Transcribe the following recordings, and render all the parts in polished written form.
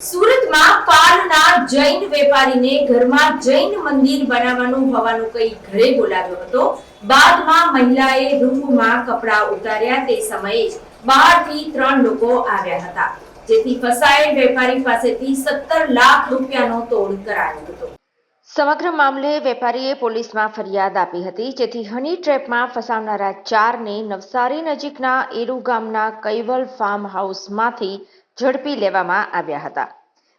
સુરતમાં પાલના જૈન વેપારીને ઘરમાં જૈન મંદિર બનાવવાનું હોવાનું કહી ઘરે બોલાવ્યો હતો. બાદમાં મહિલાએ રૂમમાં કપડાં ઉતાર્યા તે સમયે જ બહારથી 3 લોકો આવ્યા હતા, જેથી ફસાયેલ વેપારી પાસેથી 17 લાખ રૂપિયાનો તોડ કરાયો હતો. સમગ્ર મામલે વેપારીએ પોલીસમાં ફરિયાદ આપી હતી, જેથી હની ટ્રેપમાં ફસાવનારા 4ને નવસારી નજીકના એરુ ગામના કૈવલ ફાર્મ હાઉસમાંથી ઝડપી લેવામાં આવ્યા હતા.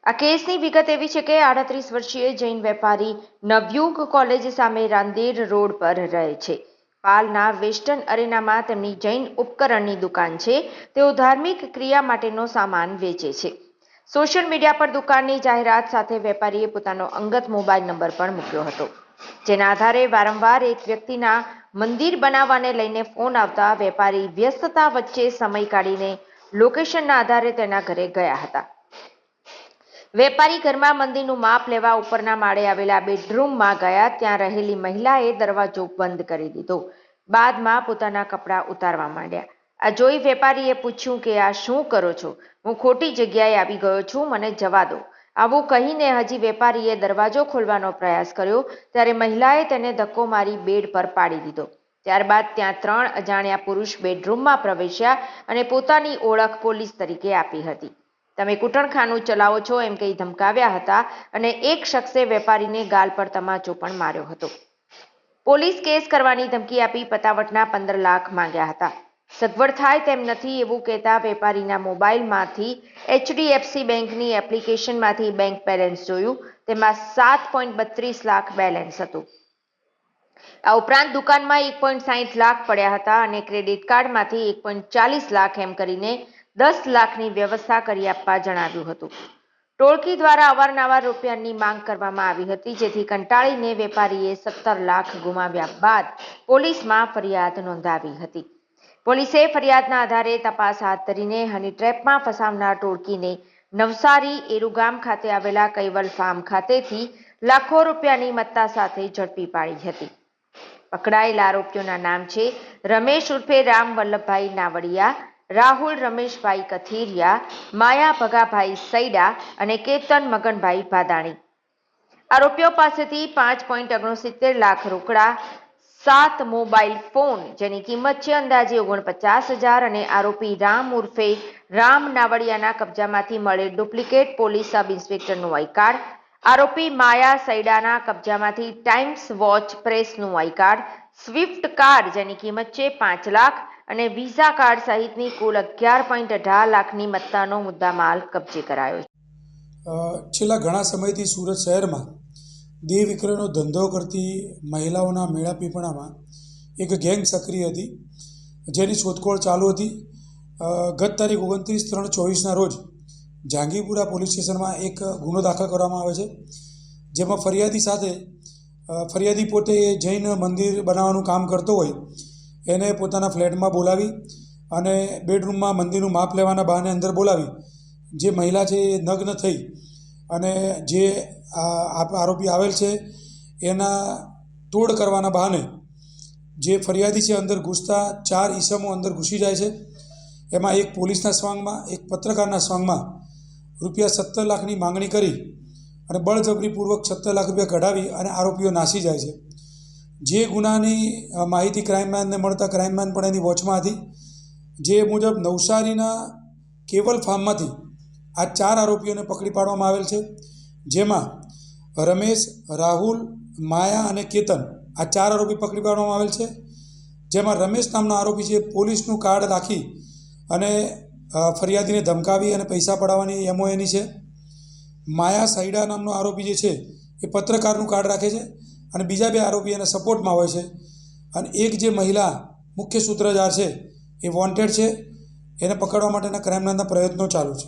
આ કેસની વિગત એવી છે કે 38 વર્ષીય જૈન વેપારી નવયુગ કોલેજ સામે રાંદેર રોડ પર રહે છે. પાલના વેસ્ટર્ન અરેનામાં તેમની જૈન ઉપકરણની દુકાન છે. તેઓ ધાર્મિક ક્રિયા માટેનો સામાન વેચે છે. સોશિયલ મીડિયા પર દુકાનની જાહેરાત સાથે વેપારીએ પોતાનો અંગત મોબાઈલ નંબર પણ મૂક્યો હતો, જેના આધારે વારંવાર એક વ્યક્તિના મંદિર બનાવવાને લઈને ફોન આવતા વેપારી વ્યસ્તતા વચ્ચે સમય કાઢીને લોકેશનના આધારે તેના ઘરે ગયા હતા. વેપારી ઘરમાં મંદિરનું માપ લેવા ઉપરના માળે આવેલા બેડરૂમમાં ગયા. ત્યાં રહેલી મહિલાએ દરવાજો બંધ કરી દીધો. બાદમાં પોતાના કપડાં ઉતારવા માંડ્યા. આ જોઈ વેપારીએ પૂછ્યું કે આ શું કરો છો? હું ખોટી જગ્યાએ આવી ગયો છું, મને જવા દો. આવું કહીને હજી વેપારીએ દરવાજો ખોલવાનો પ્રયાસ કર્યો ત્યારે મહિલાએ તેને ધક્કો મારી બેડ પર પાડી દીધો. ત્યારબાદ ત્યાં 3 અજાણ્યા પુરુષ બેડરૂમમાં પ્રવેશ્યા અને પોતાની ઓળખ પોલીસ તરીકે આપી હતી. તમે કૂટણખાનું ચલાવો છો એમ કહી ધમકાવ્યા હતા અને એક શખ્સે વેપારીને ગાલ પર તમાચો પણ માર્યો હતો. પોલીસ કેસ કરવાની ધમકી આપી પતાવટના 15 લાખ માંગ્યા હતા. સગવડ થાય તેમ નથી એવું કહેતા વેપારીના મોબાઈલમાંથી HDFC બેંકની એપ્લિકેશનમાંથી બેંક બેલેન્સ જોયું. તેમાં 7.32 લાખ બેલેન્સ હતું. આ ઉપરાંત દુકાનમાં 1.60 લાખ પડ્યા હતા અને ક્રેડિટ કાર્ડમાંથી 1.40 લાખ એમ કરીને 10 લાખની વ્યવસ્થા કરી આપવા જણાવ્યું હતું. ટોળકી દ્વારા અવારનવાર રૂપિયાની માંગ કરવામાં આવી હતી, જેથી કંટાળીને વેપારીએ 17 લાખ ગુમાવ્યા બાદ પોલીસમાં ફરિયાદ નોંધાવી હતી. પોલીસે ફરિયાદના આધારે તપાસ હાથ ધરીને હની ટ્રેપમાં ફસાવનાર ટોળકીને નવસારી એરુગામ ખાતે આવેલા કૈવલ ફાર્મ ખાતેથી લાખો રૂપિયાની મત્તા સાથે ઝડપી પાડી હતી. પકડાયેલા આરોપીઓના નામ છે રમેશ ઉર્ફે રામ વલ્લભભાઈ નાવડિયા, રાહુલ રમેશભાઈ કથિરિયા, માયા ભગાભાઈ સૈડા અને કેતન મગનભાઈ ભાદાણી. આરોપીઓ પાસેથી 5.69 લાખ રોકડા, 7 મોબાઈલ ફોન જેની કિંમત છે અંદાજે 49,000 અને આરોપી રામ ઉર્ફે રામ નાવડિયાના કબજામાંથી મળેલ ડુપ્લિકેટ પોલીસ સબ ઇન્સ્પેક્ટરનું આઈ કાર્ડ, આરોપી માયા સૈડાના કબજામાંથી ટાઈમ્સ વોચ પ્રેસનું આઈ કાર્ડ, સ્વિફ્ટ કાર્ડ જેની કિંમત છે 5 લાખ અને વિઝા કાર્ડ સહિતની કુલ 11.18 લાખની મત્તાનો મુદ્દામાલ કબજે કરાયો છે. છેલ્લા ઘણા સમયથી સુરત શહેરમાં દેહ વિક્રયનો ધંધો કરતી મહિલાઓના મેળાપીપણામાં એક ગેંગ સક્રિય હતી, જેની શોધખોળ ચાલુ હતી. ગત તારીખ 29/3/24ના રોજ જહાંગીરપુરા પોલીસ સ્ટેશનમાં એક ગુનો દાખલ કરવામાં આવે છે, જેમાં ફરિયાદી પોતે જૈન મંદિર બનાવવાનું કામ કરતો હોય એને પોતાના ફ્લેટમાં બોલાવી અને બેડરૂમમાં મંદિરનું માપ લેવાના બહાને અંદર બોલાવી જે મહિલા છે એ નગ્ન થઈ અને જે આરોપી આવેલ છે એના તોડ કરવાના બહાને જે ફરિયાદી છે અંદર ઘૂસતા 4 ઈસમો અંદર ઘૂસી જાય છે. એમાં એક પોલીસના સ્વાંગમાં, એક પત્રકારના સ્વાંગમાં રૂપિયા 17 લાખની માંગણી કરી અને બળજબરીપૂર્વક 17 લાખ રૂપિયા કઢાવી અને આરોપીઓ નાસી જાય છે. જે ગુનાની માહિતી ક્રાઇમબ્રાન્ચને મળતા ક્રાઇમબ્રાન્ચ પણ એની વોચમાં હતી. જે મુજબ નવસારીના કેવલ ફાર્મમાંથી આ 4 આરોપીઓને પકડી પાડવામાં આવેલ છે, જેમાં રમેશ, રાહુલ, માયા અને કેતન આ 4 આરોપી પકડી પાડવામાં આવેલ છે. જેમાં રમેશ નામનો આરોપી છે પોલીસનું કાર્ડ રાખી અને ફરિયાદીને ધમકાવી અને પૈસા પડાવવાની એમઓ એની છે. માયા સૈડા નામનો આરોપી જે છે એ પત્રકારનું કાર્ડ રાખે છે અને બીજા 2 આરોપી એના સપોર્ટમાં હોય છે. અને એક જે મહિલા મુખ્ય સૂત્રધાર છે એ વોન્ટેડ છે. એને પકડવા માટેના ક્રાઇમ બ્રાન્ચના પ્રયત્નો ચાલુ છે.